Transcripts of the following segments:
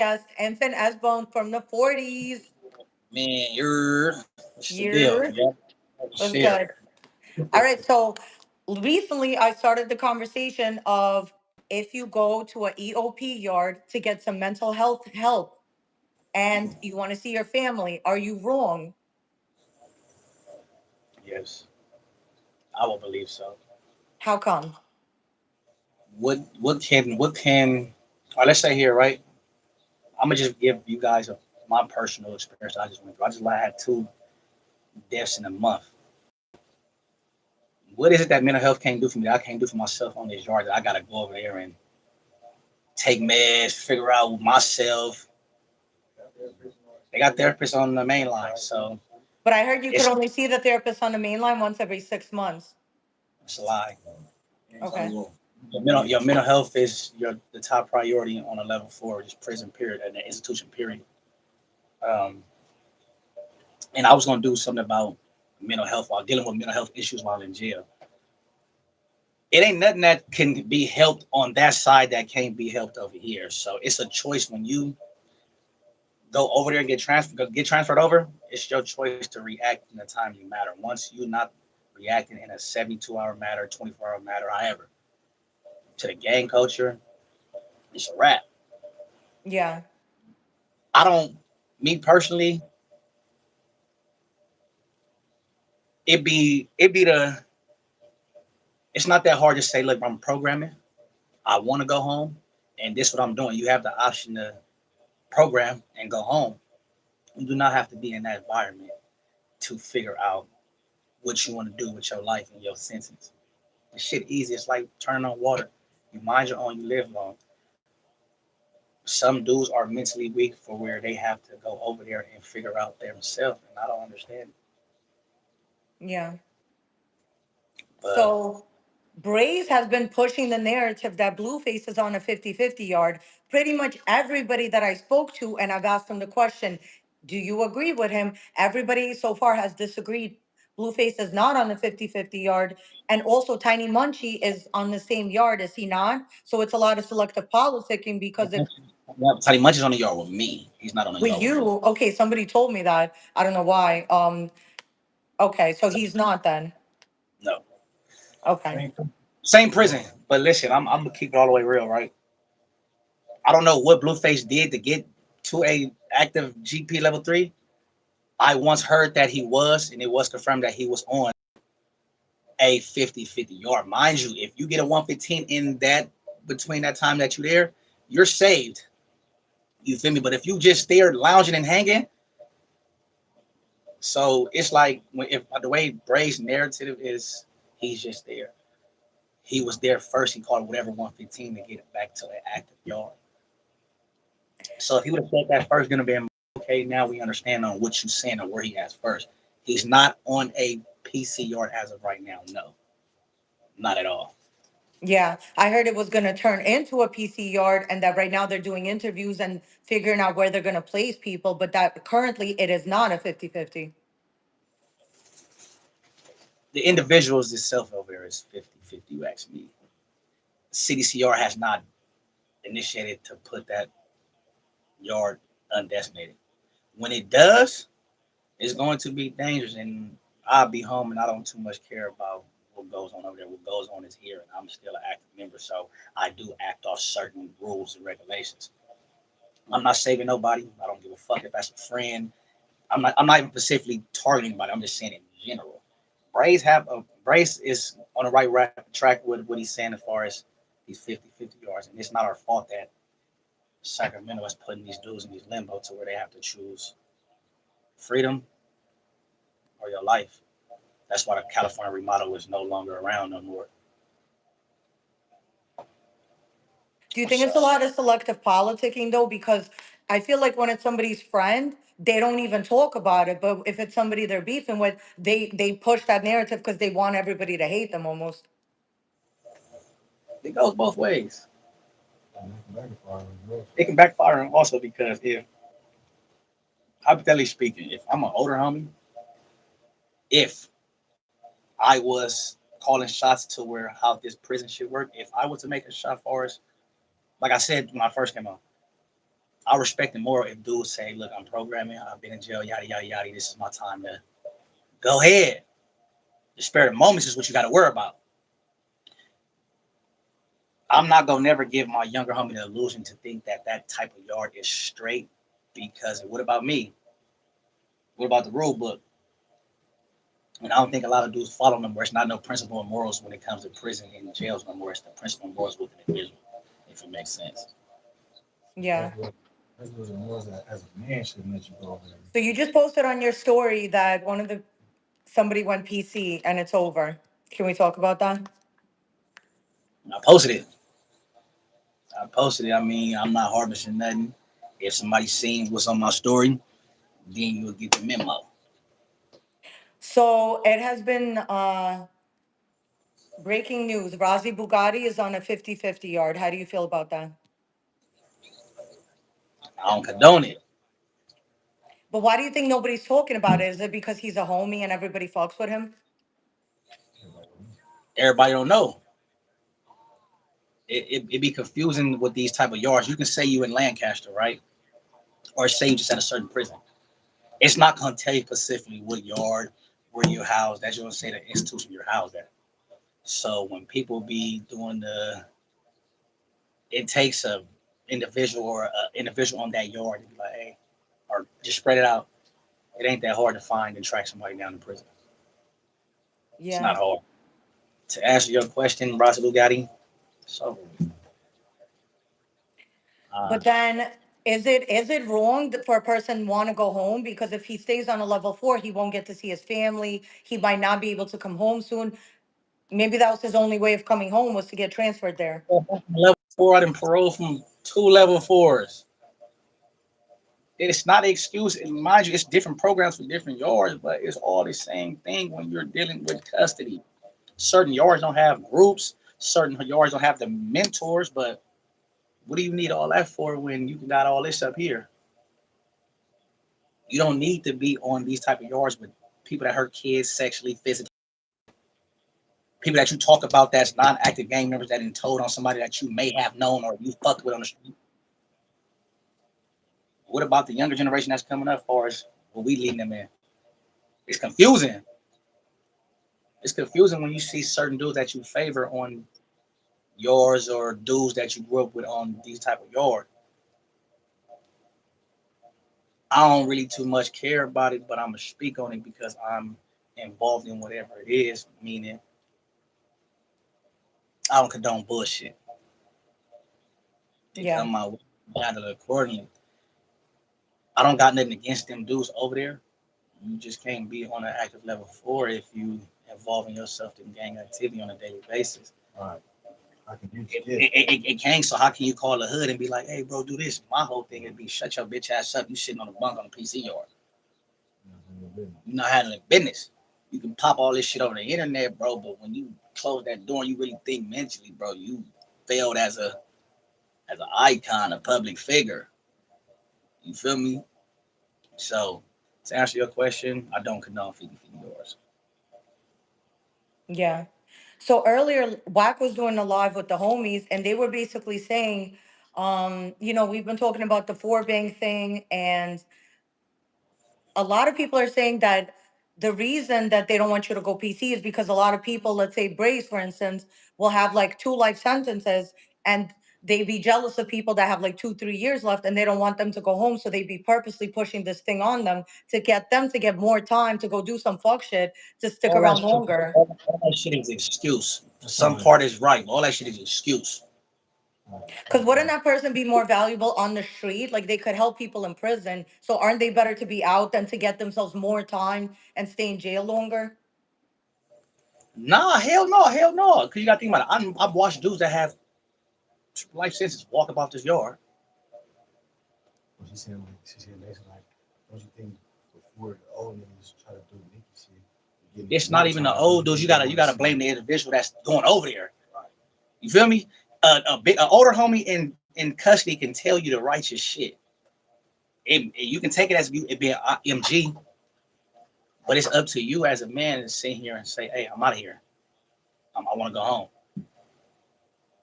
Yes, Infant S from the 40s. Man, what's the deal? Year Yeah, was share. good. All right, so recently I started the conversation of if you go to a EOP yard to get some mental health help and you want to see your family, are you wrong? Yes, I will believe so. How come? What can? All right, let's say here, right? I'm gonna just give you guys my personal experience. I just went through. I had two deaths in a month. What is it that mental health can't do for me that I can't do for myself on this yard that I gotta go over there and take meds, figure out myself. They got therapists on the main line, so But I heard you could it's only see the therapist on the main line once every 6 months. it's a lie. Okay. Your mental health is the top priority on a level four, just prison period and the institution period. Um, and I was gonna do something about mental health while dealing with mental health issues while in jail. It ain't nothing that can be helped on that side that can't be helped over here. So it's a choice when you go over there and get transferred over. It's your choice to react in the time you matter. Once you not reacting in a 72-hour matter, 24-hour matter, however, to the gang culture, it's a wrap. Yeah. I don't, me personally, it's not that hard to say, look, I'm programming. I want to go home, and this is what I'm doing. You have the option to program and go home. You do not have to be in that environment to figure out what you want to do with your life and your sentence. The shit easy. It's like turning on water. You mind your own, you live long. Some dudes are mentally weak for where they have to go over there and figure out themselves, and I don't understand it. Yeah. But So Braves has been pushing the narrative that Blueface is on a 50-50 yard. Pretty much everybody that I spoke to, and I've asked them the question, do you agree with him? Everybody so far has disagreed. Blueface is not on the 50-50 yard. And also Tiny Munchie is on the same yard, is he not? So it's a lot of selective politicking because if Tally Munch is on the yard with me. He's not on the with yard with me. you, okay, somebody told me that. I don't know why. Okay, so he's not then. No, Okay. same prison. But listen, I'm gonna keep it all the way real, right? I don't know what Blueface did to get to a active GP level three. I once heard that he was, and it was confirmed that he was on a 50-50 yard. Mind you, if you get a 115 in that between that time that you're there, you're saved. You feel me? But if you just there lounging and hanging, so it's like if the way Bray's narrative is, he's just there. He was there first. He called whatever 115 to get it back to an active yard. So if he would have said that first, gonna be okay. Now we understand on what you're saying or where he has first. He's not on a PC yard as of right now. No, not at all. Yeah, I heard it was going to turn into a PC yard and that right now they're doing interviews and figuring out where they're going to place people, but that currently it is not a 50-50. The individuals itself over there is 50-50. You ask me. CDCR has not initiated to put that yard undesignated. When it does, it's going to be dangerous, and I'll be home, and I don't too much care about what goes on over there. What goes on is here, and I'm still an active member, so I do act off certain rules and regulations. I'm not saving nobody. I don't give a fuck if that's a friend. I'm not even specifically targeting anybody. I'm just saying in general. Brace is on the right track with what he's saying as far as these 50-50 yards, and it's not our fault that Sacramento is putting these dudes in these limbo to where they have to choose freedom or your life. That's why the California remodel is no longer around no more. Do you think So it's a lot of selective politicking though? Because I feel like when it's somebody's friend, they don't even talk about it. But if it's somebody they're beefing with, they push that narrative because they want everybody to hate them almost. it goes both ways. It can backfire also because if, hypothetically speaking, if I'm an older homie, if I was calling shots to where how this prison should work, if I was to make a shot for us, like I said when I first came on, I respect it more if dudes say, "Look, I'm programming. I've been in jail. Yada yada yada. This is my time to go ahead." The spare the moments is what you got to worry about. I'm not gonna never give my younger homie the illusion to think that that type of yard is straight. Because what about me? What about the rule book? And I don't think a lot of dudes follow them where it's not no principle and morals when it comes to prison and jails no more. It's the principle and morals with an individual, if it makes sense. Yeah. That's what it was as a man shouldn't let you go over there. So you just posted on your story that somebody went PC and it's over. Can we talk about that? And I posted it. I posted it. I mean, I'm not harvesting nothing. If somebody seen what's on my story, then you'll get the memo. So it has been breaking news. Razi Bugatti is on a 50-50 yard. How do you feel about that? I don't condone it. But why do you think nobody's talking about it? Is it because he's a homie and everybody fucks with him? Everybody don't know. It be confusing with these type of yards. You can say you in Lancaster, right? Or say you just at a certain prison. It's not gonna tell you specifically what yard, where you're housed. That's gonna say the institution you're housed at. So when people be doing it takes a individual or a individual on that yard to be like, hey, or just spread it out. It ain't that hard to find and track somebody down in prison. It's Yeah. not hard. To answer your question, Rasa Bugatti, so uh, But then is it wrong for a person want to go home? Because if he stays on a level 4, he won't get to see his family. He might not be able to come home soon. Maybe that was his only way of coming home was to get transferred there. level four, I didn't parole from two level fours. It's not an excuse. And mind you, it's different programs for different yards, but it's all the same thing when you're dealing with custody. Certain yards don't have groups, certain yards don't have the mentors, but what do you need all that for when you got all this up here? You don't need to be on these type of yards with people that hurt kids sexually, physically. People that you talk about that's non-active gang members that didn't told on somebody that you may have known or you fucked with on the street. What about the younger generation that's coming up for us? What we leading them in? It's confusing. It's confusing when you see certain dudes that you favor on yours or dudes that you grew up with on these type of yard. I don't really too much care about it, but I'm gonna speak on it because I'm involved in whatever it is. Meaning, I don't condone bullshit. It Yeah. come my way, handle it accordingly. I don't got nothing against them dudes over there. You just can't be on an active level 4 if you involving yourself in gang activity on a daily basis. All right, I can get It, you this. it can't. So how can you call the hood and be like, "Hey, bro, do this"? My whole thing would be, "Shut your bitch ass up. You sitting on a bunk on a PC yard. You know, handle business. You're not handling business. You can pop all this shit over the internet, bro, but when you close that door and you really think mentally, bro, you failed as an icon, a public figure. You feel me? So to answer your question, I don't condone feeding yours. Yeah. So earlier, Wack was doing a live with the homies, and they were basically saying, we've been talking about the four bang thing, and a lot of people are saying that the reason that they don't want you to go PC is because a lot of people, let's say Brace, for instance, will have like 2 life sentences, and they be jealous of people that have like 2, 3 years left, and they don't want them to go home. So they be purposely pushing this thing on them to get them to get more time to go do some fuck shit to stick All that around shit, longer. all that shit is excuse. All Some right, part is right. All that shit is excuse. all right. Because wouldn't that person be more valuable on the street? Like they could help people in prison. So aren't they better to be out than to get themselves more time and stay in jail longer? Nah, hell no, hell no. Cause you gotta think about it. I've watched dudes that have life sentences walk about this yard. Well, she said basically like, don't you think before the old niggas try to do Nikki shit, getting It's not more even the time, don't you old dudes. think You they gotta want to blame see? the individual that's going over there. You feel me? An older homie in custody can tell you the righteous shit. You can take it as it being MG, but it's up to you as a man to sit here and say, "Hey, I'm out of here. I want to go home."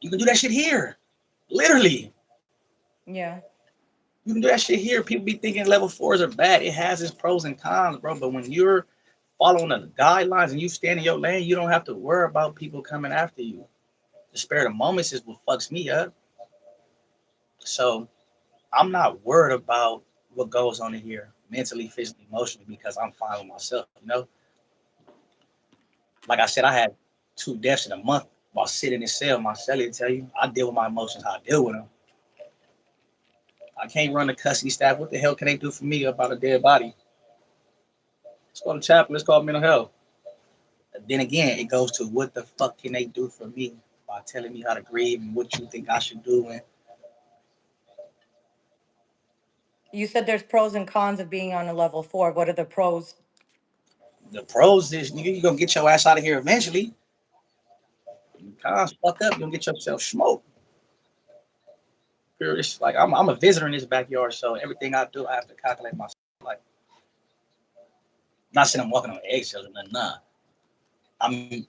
You can do that shit here, literally. Yeah. You can do that shit here. People be thinking level fours are bad. It has its pros and cons, bro. But when you're following the guidelines and you stand in your lane, you don't have to worry about people coming after you. The spare of the moments is what fucks me up. So I'm not worried about what goes on in here mentally, physically, emotionally because I'm fine with myself. You know, like I said, I had 2 deaths in a month while sitting in cell. My cellie tell you, I deal with my emotions how I deal with them. I can't run the custody staff. What the hell can they do for me about a dead body? Let's go to chapel. Let's call mental health. Then again, it goes to what the fuck can they do for me by telling me how to grieve and what you think I should do. And You said there's pros and cons of being on a level four. What are the pros? the pros is you gonna get your ass out of here eventually. Cons fuck up, you gonna get yourself smoked. It's like I'm a visitor in this backyard, so everything I do, I have to calculate myself. Like, not saying I'm walking on eggshells or nothing. Nah,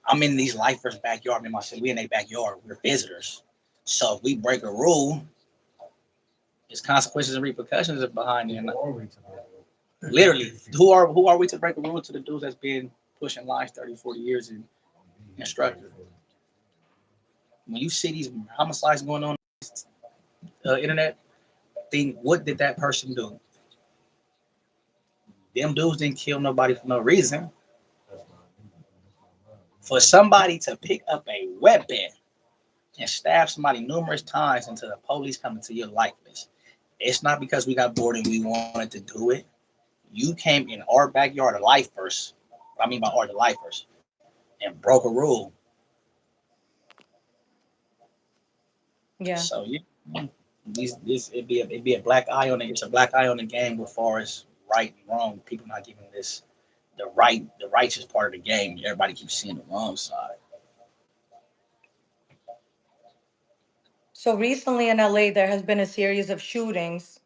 I'm in these lifers' backyard. Me and my city, we in their backyard. We're visitors, so if we break a rule, there's consequences and repercussions behind it. And literally, who are we to break a rule to the dudes that's been pushing lines 30, 40 years and instructor? When you see these homicides going on internet, think what did that person do? Them dudes didn't kill nobody for no reason. For somebody to pick up a weapon and stab somebody numerous times until the police come into your likeness, it's not because we got bored and we wanted to do it. You came in our backyard of lifers. What I mean by our the lifers, and broke a rule. Yeah. So yeah, this it'd be a black eye on it. It's a black eye on the game as far as right and wrong. People not giving this the righteous part of the game. Everybody keeps seeing the wrong side. So recently in LA, there has been a series of shootings.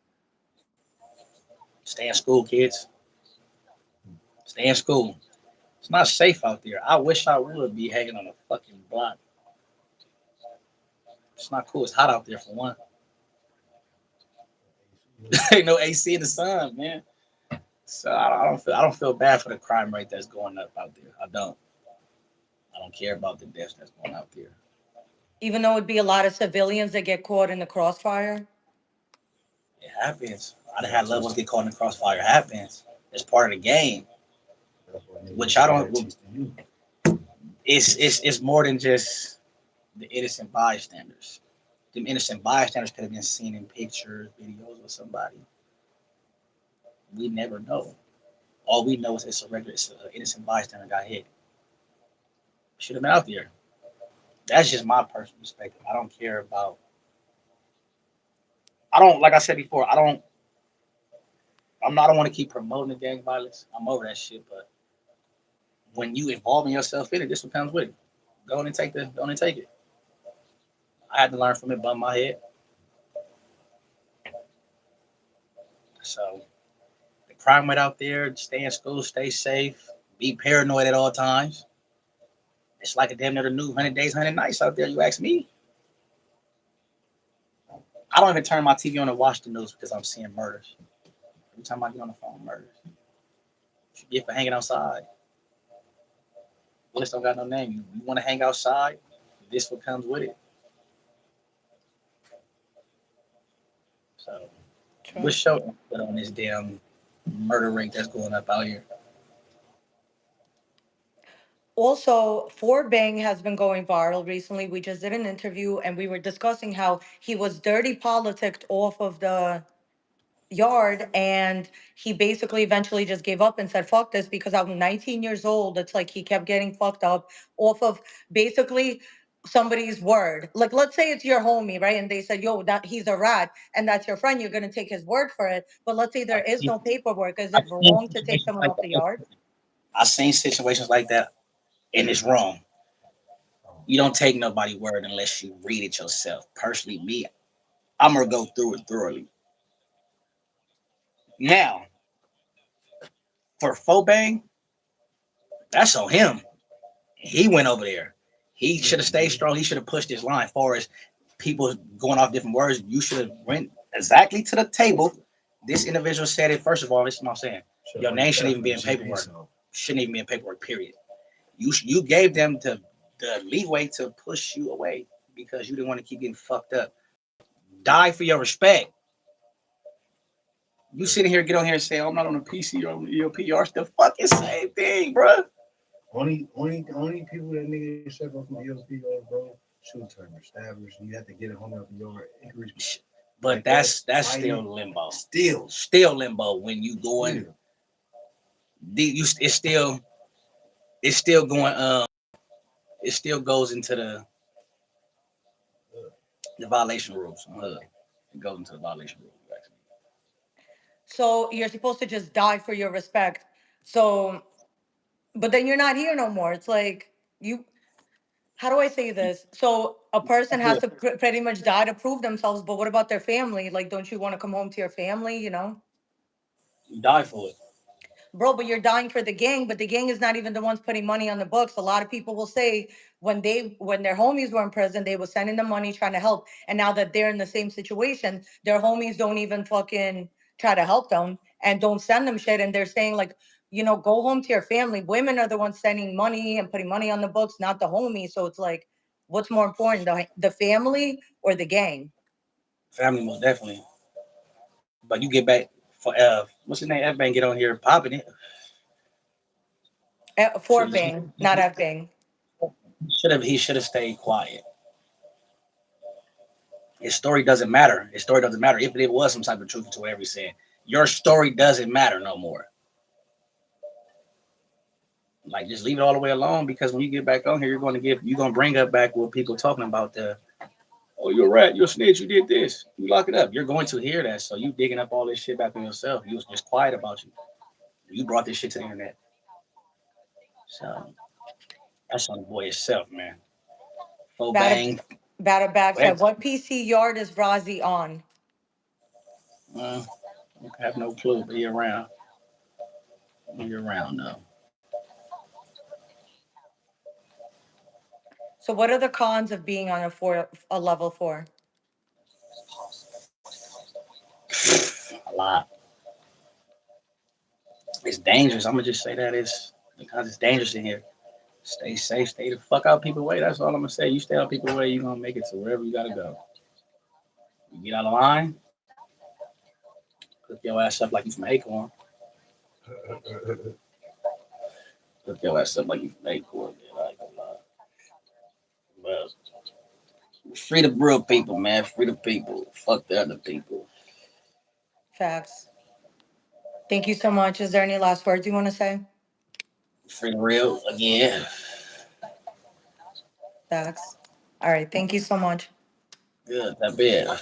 Stay in school, kids. Stay in school. It's not safe out there. I wish I would be hanging on a fucking block. It's not cool. It's hot out there for one. Ain't no AC in the sun, man. So I don't feel bad for the crime rate that's going up out there. I don't. I don't care about the deaths that's going out there. Even though it'd be a lot of civilians that get caught in the crossfire. It happens. I done had loved ones get caught in the crossfire. It happens. It's part of the game. Which I don't. It's more than just the innocent bystanders. Them innocent bystanders could have been seen in pictures, videos with somebody. We never know. All we know is it's an innocent bystander got hit. Should have been out there. That's just my personal perspective. I don't care about. I don't like I said before. I don't. I'm not. I don't want to keep promoting the gang violence. I'm over that shit. But when you involving yourself in it, this what comes with it. Go on and take the. Go on and take it. I had to learn from it. Bump my head. So the crime rate out there. Stay in school. Stay safe. Be paranoid at all times. It's like a damn near new 100 days, 100 nights out there. You ask me. I don't even turn my TV on to watch the news because I'm seeing murders. Every time I get on the phone, murders. What you get for hanging outside? Bullets don't got no name. You want to hang outside? This what comes with it. So, True. what's your input on this damn murder rate that's going up out here? Also, Fort Bang has been going viral recently. We just did an interview and we were discussing how he was dirty politicked off of the yard, and he basically eventually just gave up and said fuck this because I'm 19 years old. It's like he kept getting fucked up off of basically somebody's word. Like, let's say it's your homie, right? And they said, yo, that he's a rat, and that's your friend, you're going to take his word for it. But let's say I there is seen, no paperwork. Is I it seen wrong to take situations someone like off the that. yard? I seen situations like that, and it's wrong. You don't take nobody word unless you read it yourself. Personally, me, I'm gonna go through it thoroughly. Now, for Fobang, that's on him. He went over there. He should have stayed strong. He should have pushed his line. As far as people going off different words, you should have went. exactly to the table. This individual said it first of all. This is what I'm saying. Shit, Your on the name shouldn't theft even for be the in GD, paperwork. so Shouldn't even be in paperwork. Period. You gave them the leeway to push you away because you didn't want to keep getting fucked up. Die for your respect. You sitting here, get on here and say, oh, I'm not on the PC or on the EOP. You're the fucking same thing, bro. only people that nigga shut off from EOP are, bro, shoe turners, stabbers. You have to get a home out the yard, injuries But like that, that's fighting, still limbo. still, Still limbo when you going. still. It's still going. It still goes into the violation rules. It goes into the violation rules. Actually. So you're supposed to just die for your respect. So, but then you're not here no more. It's like you. How do I say this? So a person has to pretty much die to prove themselves. But what about their family? Like, don't you want to come home to your family? You know. You die for it. Bro, but you're dying for the gang, but the gang is not even the ones putting money on the books. A lot of people will say when their homies were in prison, they were sending them money trying to help. And now that they're in the same situation, their homies don't even fucking try to help them and don't send them shit. And they're saying like, go home to your family. Women are the ones sending money and putting money on the books, not the homies. So it's like, what's more important, the family or the gang? Family most definitely. But you get back for what's his name? F Bang get on here popping it. For bang, not at bang. He should have stayed quiet. His story doesn't matter. His story doesn't matter. If it was some type of truth to whatever he said, your story doesn't matter no more. Like just leave it all the way alone because when you get back on here, you're gonna bring up back what people talking about the oh you're a rat, you're a snitch, you did this, you lock it up. You're going to hear that, so you digging up all this shit back on yourself. You was just quiet about you. You brought this shit to the internet, so that's on the boy itself, man. Full Batter, bang. batter back Go ahead. said, what PC yard is Rozzy on? Uh, I have no clue, but you're around. You're around though. So what are the cons of being on a level 4? A lot. It's dangerous. I'm gonna just say that it's because it's dangerous in here. Stay safe. Stay the fuck out people way. That's all I'm gonna say. You stay out people way, you gonna make it to wherever you gotta go. You get out of line, hook your ass up like you from Acorn. Hook your ass up like you from Acorn. Man. I ain't gonna lie. But free the real people, man. Free the people. Fuck the other people. Facts. Thank you so much. Is there any last words you want to say? Free the real again. Facts. All right. Thank you so much. Good. That bad.